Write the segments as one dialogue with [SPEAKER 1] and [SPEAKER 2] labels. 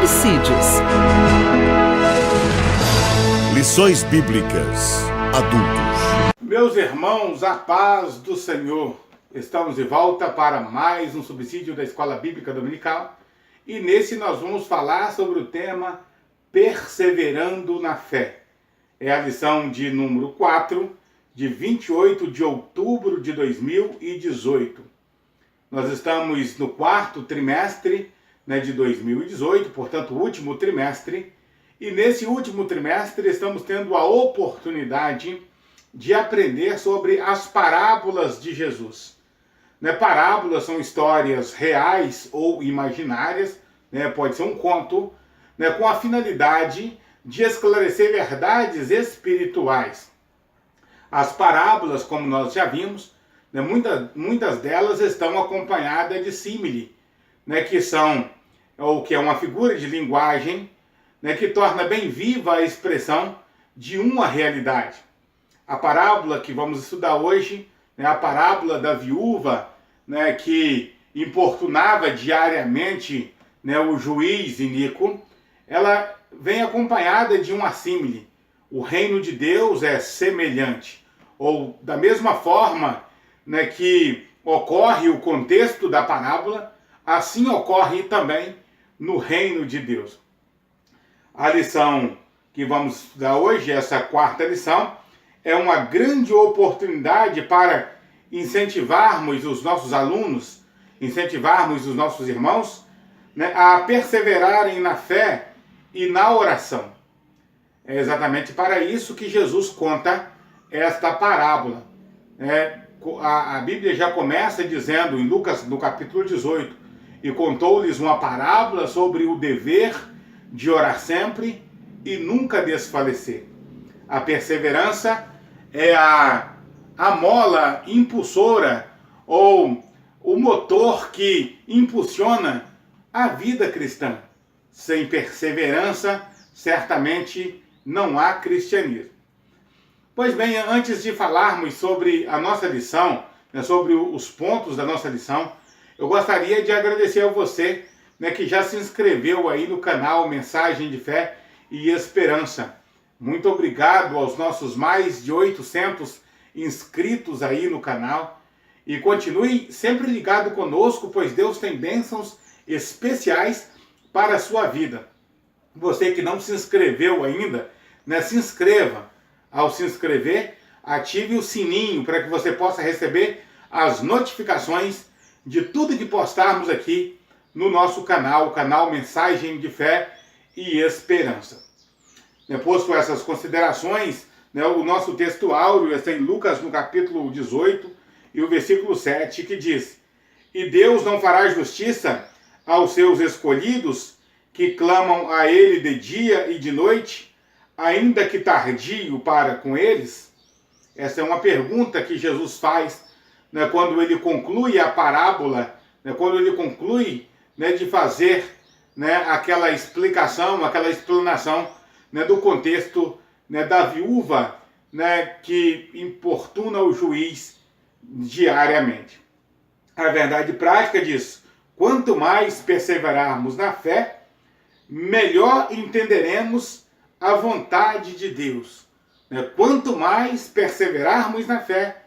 [SPEAKER 1] Subsídios.
[SPEAKER 2] Lições Bíblicas Adultos.
[SPEAKER 3] Meus irmãos, a paz do Senhor. Estamos de volta para mais um subsídio da Escola Bíblica Dominical. E nesse nós vamos falar sobre o tema Perseverando na Fé. É a lição de número 4, de 28 de outubro de 2018. Nós estamos no quarto trimestre de 2018, portanto, o último trimestre. E nesse último trimestre estamos tendo a oportunidade de aprender sobre as parábolas de Jesus. Parábolas são histórias reais ou imaginárias, pode ser um conto, com a finalidade de esclarecer verdades espirituais. As parábolas, como nós já vimos, muitas delas estão acompanhadas de símile, que é uma figura de linguagem, que torna bem viva a expressão de uma realidade. A parábola que vamos estudar hoje, a parábola da viúva, que importunava diariamente o juiz iníquo, ela vem acompanhada de uma símile. O reino de Deus é semelhante. Ou da mesma forma que ocorre o contexto da parábola, assim ocorre também no reino de Deus. A lição que vamos estudar hoje, essa quarta lição, é uma grande oportunidade para incentivarmos os nossos alunos, incentivarmos os nossos irmãos, a perseverarem na fé e na oração. É exatamente para isso que Jesus conta esta parábola. A Bíblia já começa dizendo, em Lucas, no capítulo 18, e contou-lhes uma parábola sobre o dever de orar sempre e nunca desfalecer. A perseverança é a mola impulsora ou o motor que impulsiona a vida cristã. Sem perseverança, certamente não há cristianismo. Pois bem, antes de falarmos sobre a nossa lição, sobre os pontos da nossa lição, eu gostaria de agradecer a você que já se inscreveu aí no canal Mensagem de Fé e Esperança. Muito obrigado aos nossos mais de 800 inscritos aí no canal. E continue sempre ligado conosco, pois Deus tem bênçãos especiais para a sua vida. Você que não se inscreveu ainda, se inscreva. Ao se inscrever, ative o sininho para que você possa receber as notificações de tudo que postarmos aqui no nosso canal, o canal Mensagem de Fé e Esperança. Posto essas considerações, o nosso texto áureo está em Lucas, no capítulo 18, e o versículo 7, que diz: E Deus não fará justiça aos seus escolhidos, que clamam a Ele de dia e de noite, ainda que tardio para com eles? Essa é uma pergunta que Jesus faz quando ele conclui a parábola, quando ele conclui de fazer aquela explicação, aquela explanação do contexto da viúva que importuna o juiz diariamente. A verdade prática diz: quanto mais perseverarmos na fé, melhor entenderemos a vontade de Deus. Quanto mais perseverarmos na fé,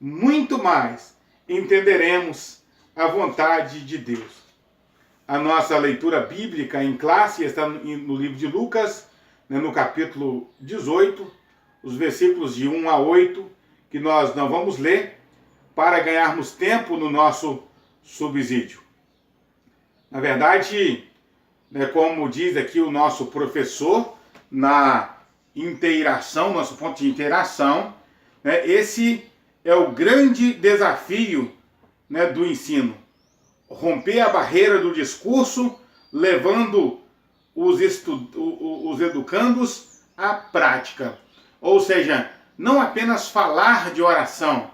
[SPEAKER 3] muito mais entenderemos a vontade de Deus. A nossa leitura bíblica em classe está no livro de Lucas, no capítulo 18, os versículos de 1 a 8, que nós não vamos ler para ganharmos tempo no nosso subsídio. Na verdade, como diz aqui o nosso professor, na inteiração, nosso ponto de interação, esse é o grande desafio do ensino. Romper a barreira do discurso, levando os educandos à prática. Ou seja, não apenas falar de oração,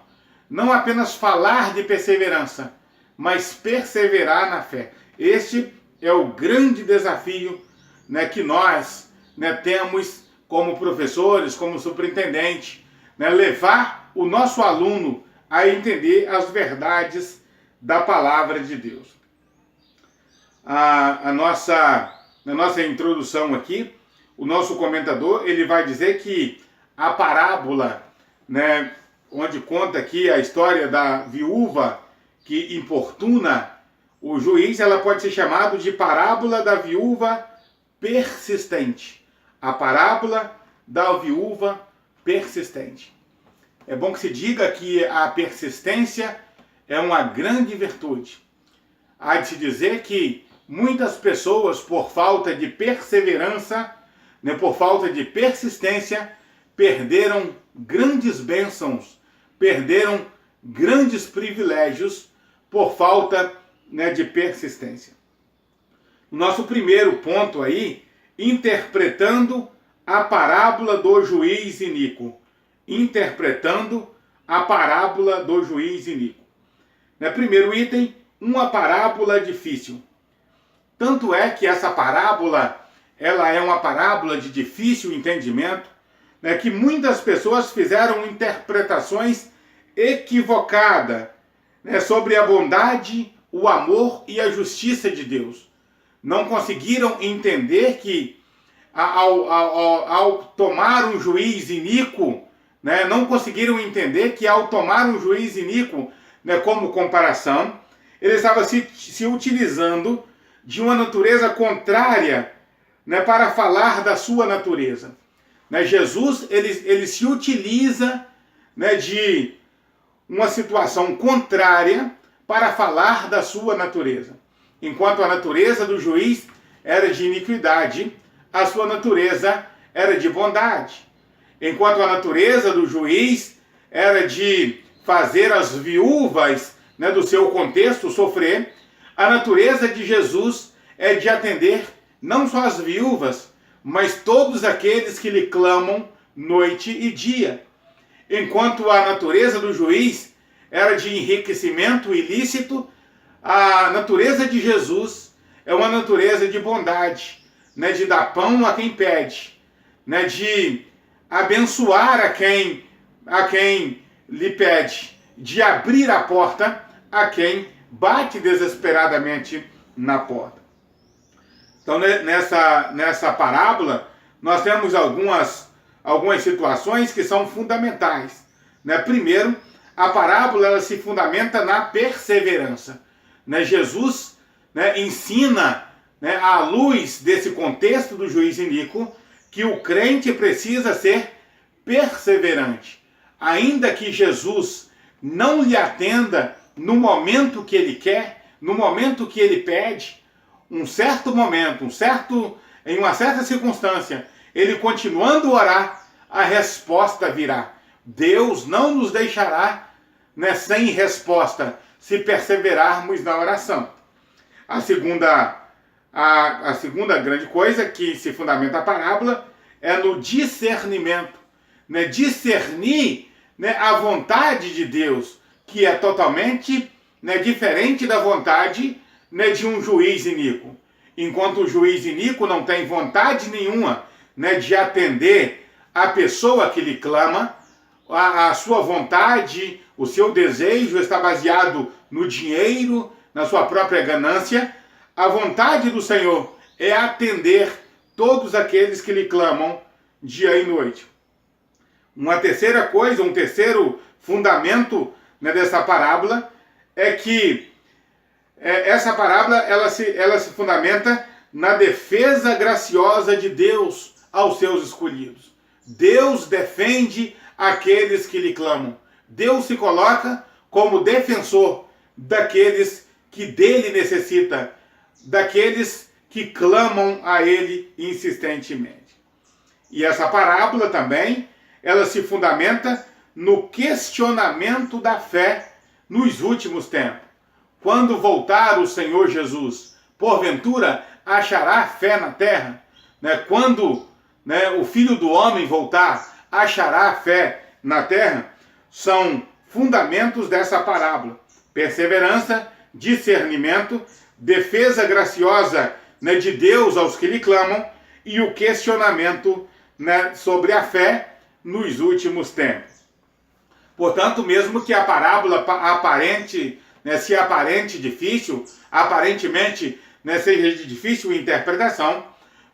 [SPEAKER 3] não apenas falar de perseverança, mas perseverar na fé. Este é o grande desafio que nós temos como professores, como superintendente, levar o nosso aluno a entender as verdades da palavra de Deus. A nossa na nossa introdução aqui, o nosso comentador, ele vai dizer que a parábola, né, onde conta aqui a história da viúva que importuna o juiz, ela pode ser chamada de parábola da viúva persistente. A parábola da viúva persistente. É bom que se diga que a persistência é uma grande virtude. Há de se dizer que muitas pessoas, por falta de perseverança, né, por falta de persistência, perderam grandes bênçãos, perderam grandes privilégios por falta, né, de persistência. Nosso primeiro ponto aí, interpretando a parábola do juiz iníquo. Interpretando a parábola do juiz iníquo. Primeiro item, uma parábola difícil. Tanto é que essa parábola, ela é uma parábola de difícil entendimento, né, que muitas pessoas fizeram interpretações equivocadas, né, sobre a bondade, o amor e a justiça de Deus. Não conseguiram entender que ao tomar um juiz iníquo, né, não conseguiram entender que ao tomar um juiz iníquo, né, como comparação, ele estava se utilizando de uma natureza contrária, né, para falar da sua natureza. Né, Jesus ele se utiliza, né, de uma situação contrária para falar da sua natureza. Enquanto a natureza do juiz era de iniquidade, a sua natureza era de bondade. Enquanto a natureza do juiz era de fazer as viúvas, né, do seu contexto sofrer, a natureza de Jesus é de atender não só as viúvas, mas todos aqueles que lhe clamam noite e dia. Enquanto a natureza do juiz era de enriquecimento ilícito, a natureza de Jesus é uma natureza de bondade, né, de dar pão a quem pede, né, de abençoar a quem lhe pede, de abrir a porta a quem bate desesperadamente na porta. Então, nessa parábola, nós temos algumas situações que são fundamentais. Né? Primeiro, a parábola ela se fundamenta na perseverança. Né? Jesus, né, ensina, né, à luz desse contexto do juiz iníquo, que o crente precisa ser perseverante. Ainda que Jesus não lhe atenda no momento que ele quer, no momento que ele pede, um certo momento, em uma certa circunstância, ele continuando a orar, a resposta virá. Deus não nos deixará, né, sem resposta, se perseverarmos na oração. A segunda grande coisa que se fundamenta a parábola é no discernimento. Né? Discernir, né, a vontade de Deus, que é totalmente, né, diferente da vontade, né, de um juiz iníquo. Enquanto o juiz iníquo não tem vontade nenhuma, né, de atender a pessoa que lhe clama, a sua vontade, o seu desejo está baseado no dinheiro, na sua própria ganância. A vontade do Senhor é atender todos aqueles que lhe clamam dia e noite. Uma terceira coisa, um terceiro fundamento, né, dessa parábola é que essa parábola ela se fundamenta na defesa graciosa de Deus aos seus escolhidos. Deus defende aqueles que lhe clamam. Deus se coloca como defensor daqueles que dele necessita, daqueles que clamam a ele insistentemente. E essa parábola também, ela se fundamenta no questionamento da fé nos últimos tempos. Quando voltar o Senhor Jesus, porventura achará fé na terra? Né? Quando, né, o Filho do Homem voltar, achará fé na terra? São fundamentos dessa parábola. Perseverança, discernimento, defesa graciosa, né, de Deus aos que lhe clamam e o questionamento, né, sobre a fé nos últimos tempos. Portanto, mesmo que a parábola aparentemente seja de difícil interpretação,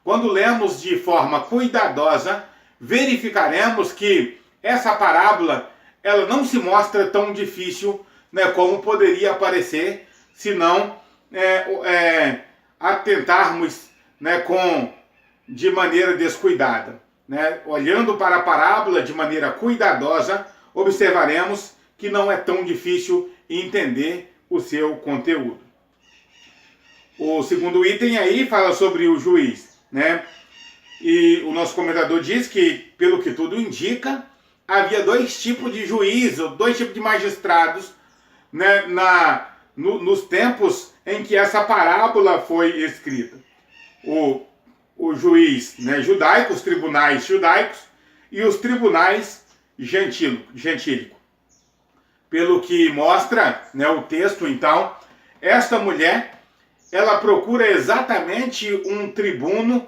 [SPEAKER 3] quando lemos de forma cuidadosa, verificaremos que essa parábola ela não se mostra tão difícil, né, como poderia parecer, se não atentarmos, né, de maneira descuidada. Né? Olhando para a parábola de maneira cuidadosa, observaremos que não é tão difícil entender o seu conteúdo. O segundo item aí fala sobre o juiz, né? E o nosso comentador diz que, pelo que tudo indica, havia dois tipos de juízes, ou dois tipos de magistrados, né, nos tempos em que essa parábola foi escrita. O juiz, né, judaico, os tribunais judaicos e os tribunais gentílicos. Pelo que mostra, né, o texto, então, esta mulher, ela procura exatamente um tribuno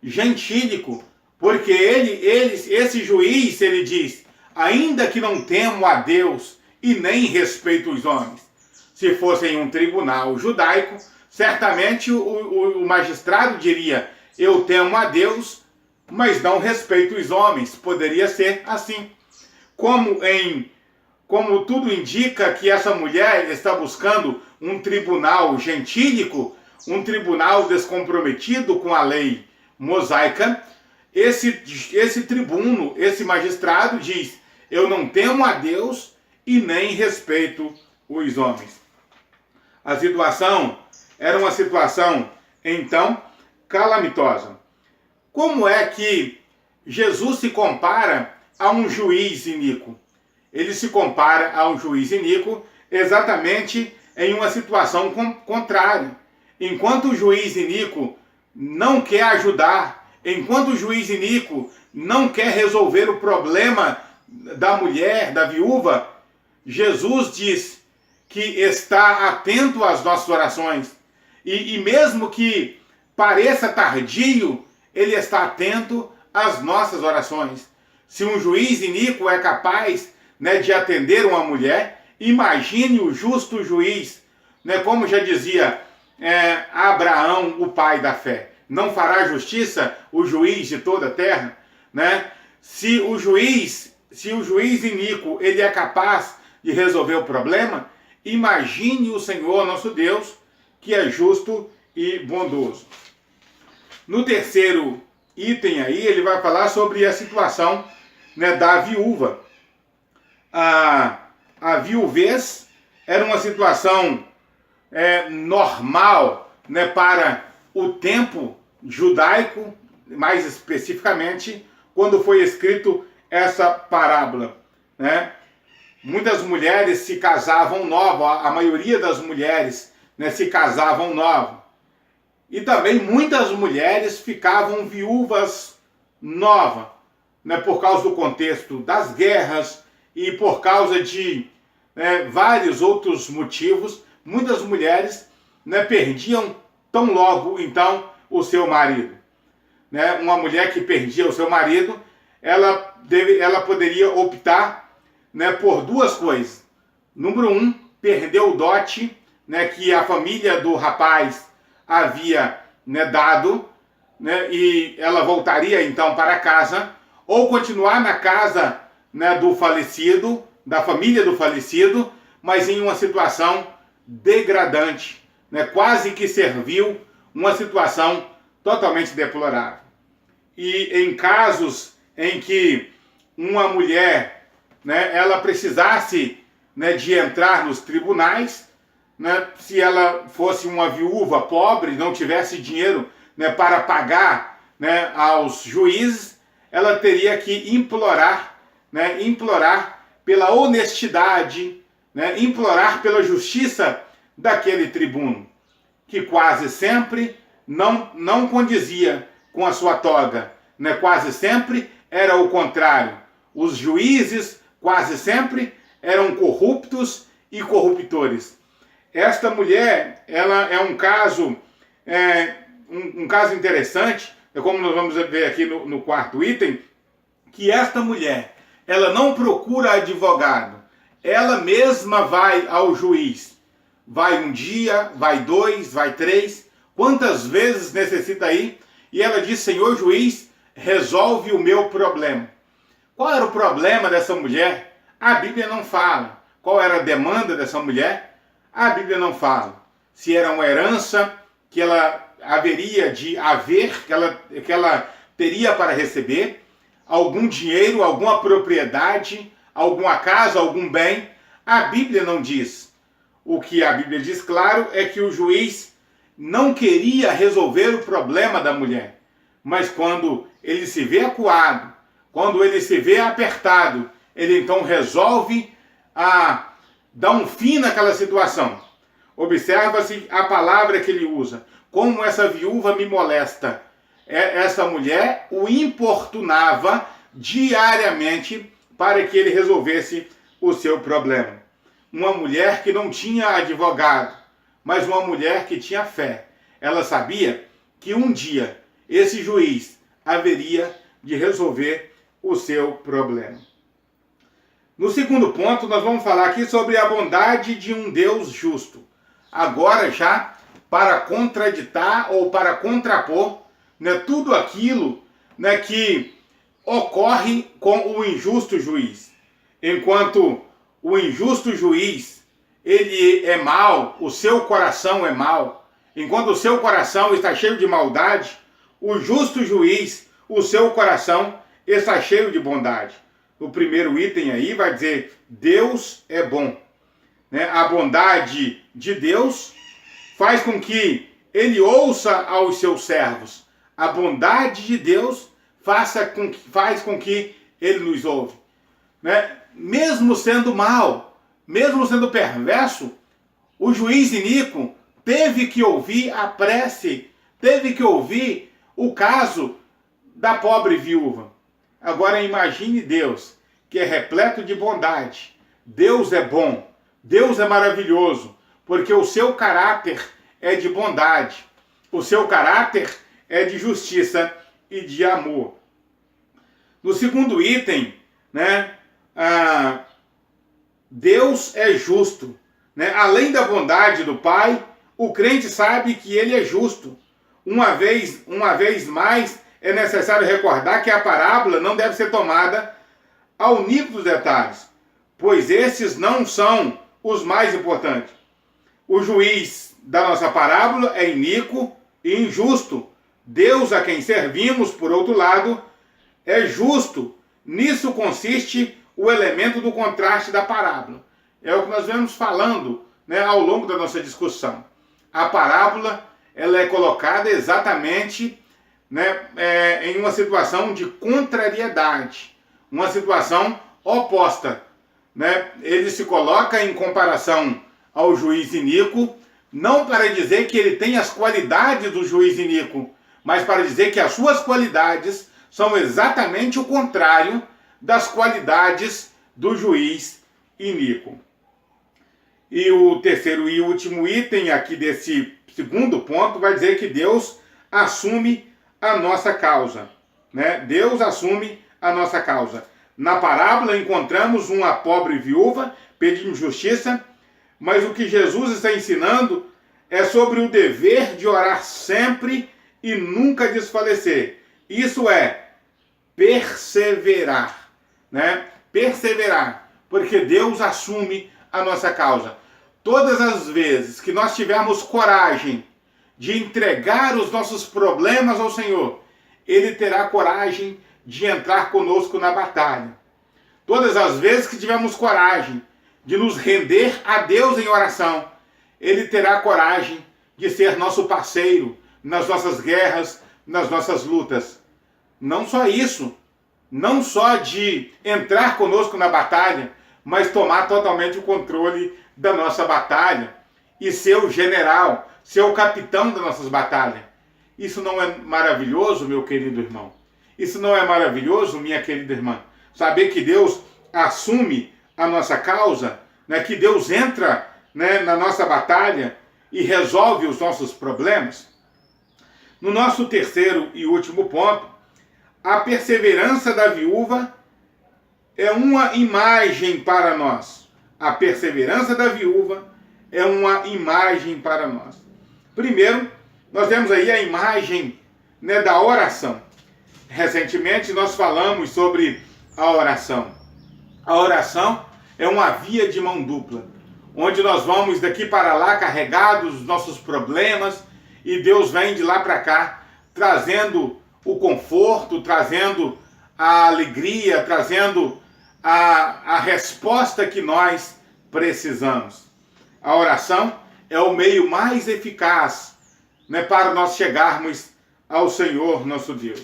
[SPEAKER 3] gentílico, porque esse juiz, ele diz, ainda que não temo a Deus e nem respeito os homens. Se fosse em um tribunal judaico, certamente o magistrado diria, eu temo a Deus, mas não respeito os homens. Poderia ser assim. Como tudo indica que essa mulher está buscando um tribunal gentílico, um tribunal descomprometido com a lei mosaica, esse tribuno, esse magistrado diz, eu não temo a Deus e nem respeito os homens. A situação era uma situação, então, calamitosa. Como é que Jesus se compara a um juiz iníquo? Ele se compara a um juiz iníquo exatamente em uma situação contrária. Enquanto o juiz iníquo não quer ajudar, enquanto o juiz iníquo não quer resolver o problema da mulher, da viúva, Jesus diz que está atento às nossas orações. E mesmo que pareça tardio, ele está atento às nossas orações. Se um juiz iníquo é capaz, né, de atender uma mulher, imagine o justo juiz, né, como já dizia Abraão, o pai da fé. Não fará justiça o juiz de toda a terra? Né? Se o juiz iníquo ele é capaz de resolver o problema, imagine o Senhor nosso Deus, que é justo e bondoso. No terceiro item aí, ele vai falar sobre a situação, né, da viúva. A viuvez era uma situação normal, né, para o tempo judaico, mais especificamente, quando foi escrito essa parábola. Né? Muitas mulheres se casavam novas, a maioria das mulheres, né, se casavam novas. E também muitas mulheres ficavam viúvas novas, né, por causa do contexto das guerras e por causa de vários outros motivos. Muitas mulheres, né, perdiam tão logo, então, o seu marido. Né? Uma mulher que perdia o seu marido, ela poderia optar, né, por duas coisas. Número um, perder o dote, né, que a família do rapaz havia, né, dado, né, e ela voltaria então para casa, ou continuar na casa, né, do falecido, da família do falecido, mas em uma situação degradante, né, quase que servil, uma situação totalmente deplorável. E em casos em que uma mulher, né, ela precisasse, né, de entrar nos tribunais, né, se ela fosse uma viúva pobre, não tivesse dinheiro, né, para pagar, né, aos juízes, ela teria que implorar, né, implorar pela honestidade, né, implorar pela justiça daquele tribuno, que quase sempre não condizia com a sua toga, né, quase sempre era o contrário. Os juízes quase sempre eram corruptos e corruptores. Esta mulher, ela é um caso interessante, como nós vamos ver aqui no quarto item, que esta mulher, ela não procura advogado, ela mesma vai ao juiz. Vai um dia, vai dois, vai três, quantas vezes necessita ir, e ela diz: Senhor juiz, resolve o meu problema. Qual era o problema dessa mulher? A Bíblia não fala. Qual era a demanda dessa mulher? A Bíblia não fala. Se era uma herança que ela haveria de haver, que ela teria para receber, algum dinheiro, alguma propriedade, alguma casa, algum bem, a Bíblia não diz. O que a Bíblia diz, claro, é que o juiz não queria resolver o problema da mulher. Mas quando ele se vê acuado, quando ele se vê apertado, ele então resolve dar um fim naquela situação. Observa-se a palavra que ele usa. Como essa viúva me molesta. Essa mulher o importunava diariamente para que ele resolvesse o seu problema. Uma mulher que não tinha advogado, mas uma mulher que tinha fé. Ela sabia que um dia esse juiz haveria de resolver o seu problema. No segundo ponto, nós vamos falar aqui sobre a bondade de um Deus justo. Agora já para contraditar ou para contrapor, né, tudo aquilo, né, que ocorre com o injusto juiz. Enquanto o injusto juiz, ele é mau, o seu coração é mau. Enquanto o seu coração está cheio de maldade, o justo juiz, o seu coração está cheio de bondade. O primeiro item aí vai dizer: Deus é bom. Né? A bondade de Deus faz com que ele ouça aos seus servos. A bondade de Deus faz com que ele nos ouve. Né? Mesmo sendo mau, mesmo sendo perverso, o juiz iníquo teve que ouvir a prece, teve que ouvir o caso da pobre viúva. Agora imagine Deus, que é repleto de bondade. Deus é bom, Deus é maravilhoso, porque o seu caráter é de bondade, o seu caráter é de justiça e de amor. No segundo item, né, Deus é justo. Né? Além da bondade do Pai, o crente sabe que ele é justo. Uma vez mais, é necessário recordar que a parábola não deve ser tomada ao nível dos detalhes, pois esses não são os mais importantes. O juiz da nossa parábola é iníquo e injusto. Deus, a quem servimos, por outro lado, é justo. Nisso consiste o elemento do contraste da parábola. É o que nós vemos falando, né, ao longo da nossa discussão. A parábola ela é colocada exatamente, né, em uma situação de contrariedade, uma situação oposta. Né? Ele se coloca em comparação ao juiz iníquo, não para dizer que ele tem as qualidades do juiz iníquo, mas para dizer que as suas qualidades são exatamente o contrário das qualidades do juiz iníquo. E o terceiro e último item aqui desse segundo ponto vai dizer que Deus assume a nossa causa. Né? Deus assume a nossa causa. Na parábola encontramos uma pobre viúva pedindo justiça, mas o que Jesus está ensinando é sobre o dever de orar sempre e nunca desfalecer. Isso é perseverar, né? Perseverar, porque Deus assume a nossa causa. Todas as vezes que nós tivermos coragem de entregar os nossos problemas ao Senhor, Ele terá coragem de entrar conosco na batalha. Todas as vezes que tivermos coragem de nos render a Deus em oração, Ele terá coragem de ser nosso parceiro nas nossas guerras, nas nossas lutas. Não só isso, não só de entrar conosco na batalha, mas tomar totalmente o controle da nossa batalha e ser o general, ser o capitão das nossas batalhas. Isso não é maravilhoso, meu querido irmão? Isso não é maravilhoso, minha querida irmã? Saber que Deus assume a nossa causa, né? Que Deus entra, né, na nossa batalha e resolve os nossos problemas. No nosso terceiro e último ponto, a perseverança da viúva é uma imagem para nós. A perseverança da viúva é uma imagem para nós. Primeiro, nós temos aí a imagem né, da oração. Recentemente nós falamos sobre a oração. A oração é uma via de mão dupla, onde nós vamos daqui para lá carregados dos nossos problemas e Deus vem de lá para cá trazendo o conforto, trazendo a alegria, trazendo a resposta que nós precisamos. A oração é o meio mais eficaz, né, para nós chegarmos ao Senhor nosso Deus.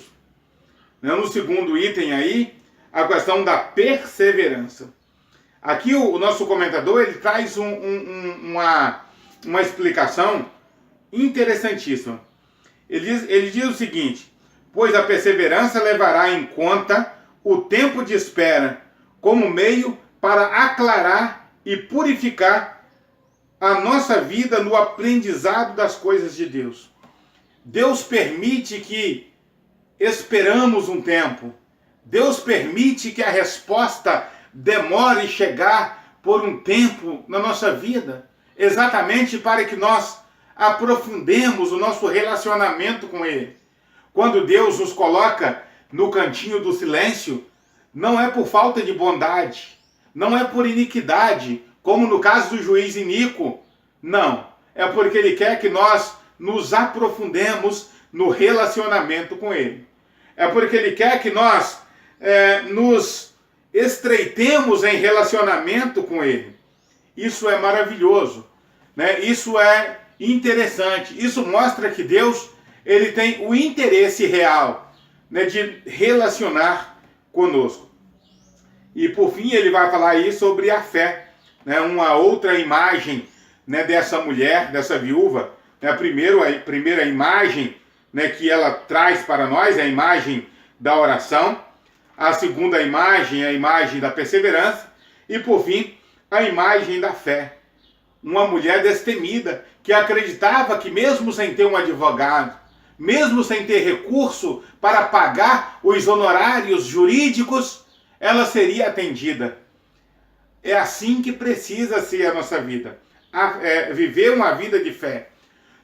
[SPEAKER 3] No segundo item aí, a questão da perseverança. Aqui o nosso comentador ele traz uma explicação interessantíssima. Ele diz o seguinte: pois a perseverança levará em conta o tempo de espera como meio para aclarar e purificar a nossa vida no aprendizado das coisas de Deus. Deus permite que esperamos um tempo. Deus permite que a resposta demore chegar por um tempo na nossa vida, exatamente para que nós aprofundemos o nosso relacionamento com Ele. Quando Deus nos coloca no cantinho do silêncio, não é por falta de bondade, não é por iniquidade, como no caso do juiz iníquo. Não, é porque Ele quer que nós nos aprofundemos no relacionamento com Ele. É porque Ele quer que nós nos estreitemos em relacionamento com Ele. Isso é maravilhoso, né? Isso é interessante. Isso mostra que Deus ele tem o interesse real, né, de relacionar conosco. E por fim ele vai falar aí sobre a fé, né, uma outra imagem, né, dessa mulher, dessa viúva. Né, a primeira imagem, né, que ela traz para nós é a imagem da oração. A segunda imagem é a imagem da perseverança. E por fim, a imagem da fé. Uma mulher destemida, que acreditava que mesmo sem ter um advogado, mesmo sem ter recurso para pagar os honorários jurídicos, ela seria atendida. É assim que precisa ser a nossa vida. Viver uma vida de fé.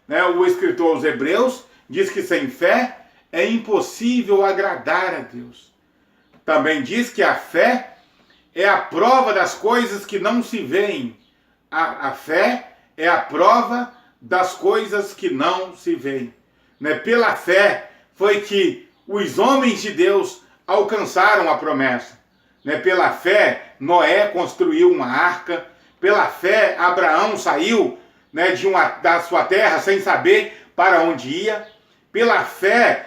[SPEAKER 3] Né? O escritor aos Hebreus diz que sem fé é impossível agradar a Deus. Também diz que a fé é a prova das coisas que não se veem. A fé é a prova das coisas que não se veem. Né? Pela fé foi que os homens de Deus alcançaram a promessa. Né? Pela fé, Noé construiu uma arca. Pela fé, Abraão saiu, né, da sua terra sem saber para onde ia. Pela fé,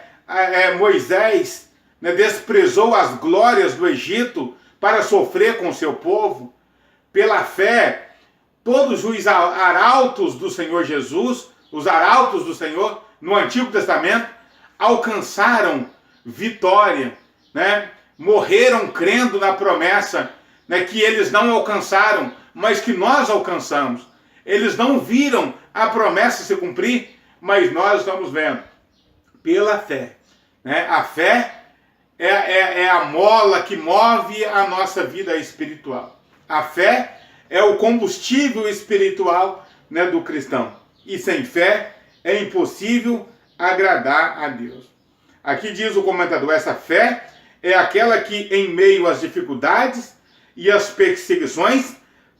[SPEAKER 3] Moisés, né, desprezou as glórias do Egito para sofrer com seu povo. Pela fé, todos os arautos do Senhor Jesus, os arautos do Senhor no Antigo Testamento, alcançaram vitória, né? Morreram crendo na promessa, né, que eles não alcançaram, mas que nós alcançamos. Eles não viram a promessa se cumprir, mas nós estamos vendo. Pela fé. Né? A fé é a mola que move a nossa vida espiritual. A fé é o combustível espiritual, né, do cristão. E sem fé é impossível agradar a Deus. Aqui diz o comentador, essa fé é aquela que em meio às dificuldades e às perseguições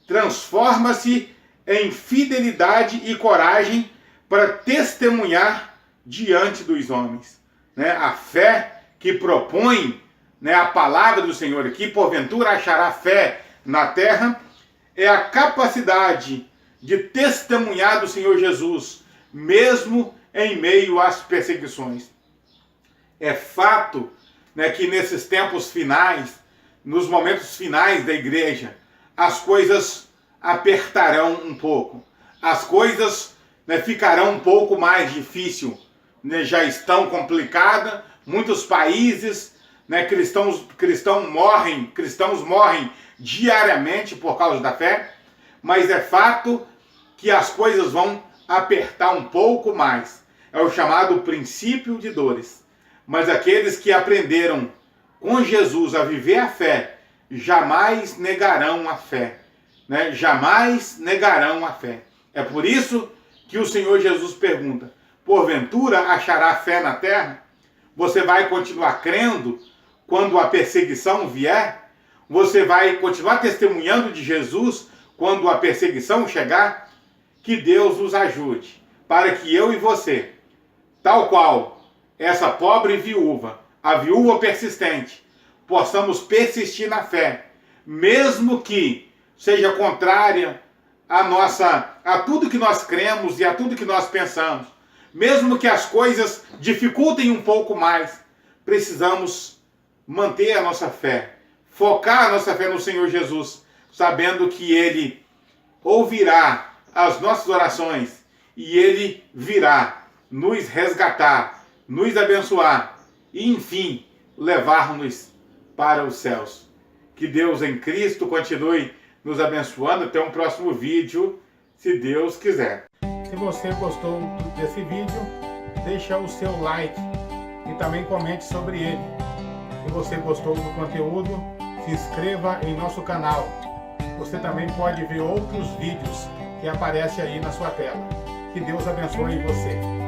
[SPEAKER 3] transforma-se em fidelidade e coragem para testemunhar diante dos homens. Né? A fé que propõe, né, a palavra do Senhor aqui, porventura achará fé na terra, é a capacidade de testemunhar do Senhor Jesus, mesmo em meio às perseguições. É fato, né, que nesses tempos finais, nos momentos finais da igreja, as coisas apertarão um pouco. As coisas, né, ficarão um pouco mais difíceis. Né, já estão complicadas. Muitos países, né, cristãos morrem diariamente por causa da fé. Mas é fato que as coisas vão apertar um pouco mais. É o chamado princípio de dores. Mas aqueles que aprenderam com Jesus a viver a fé, jamais negarão a fé. Né? Jamais negarão a fé. É por isso que o Senhor Jesus pergunta, porventura achará fé na terra? Você vai continuar crendo quando a perseguição vier? Você vai continuar testemunhando de Jesus quando a perseguição chegar? Que Deus nos ajude, para que eu e você, tal qual essa pobre viúva, a viúva persistente, possamos persistir na fé, mesmo que seja contrária a tudo que nós cremos e a tudo que nós pensamos. Mesmo que as coisas dificultem um pouco mais, precisamos manter a nossa fé, focar a nossa fé no Senhor Jesus, sabendo que Ele ouvirá as nossas orações e Ele virá nos resgatar, nos abençoar e, enfim, levar-nos para os céus. Que Deus em Cristo continue nos abençoando. Até um próximo vídeo, se Deus quiser. Se você gostou desse vídeo, deixa o seu like e também comente sobre ele. Se você gostou do conteúdo, se inscreva em nosso canal. Você também pode ver outros vídeos que aparecem aí na sua tela. Que Deus abençoe você.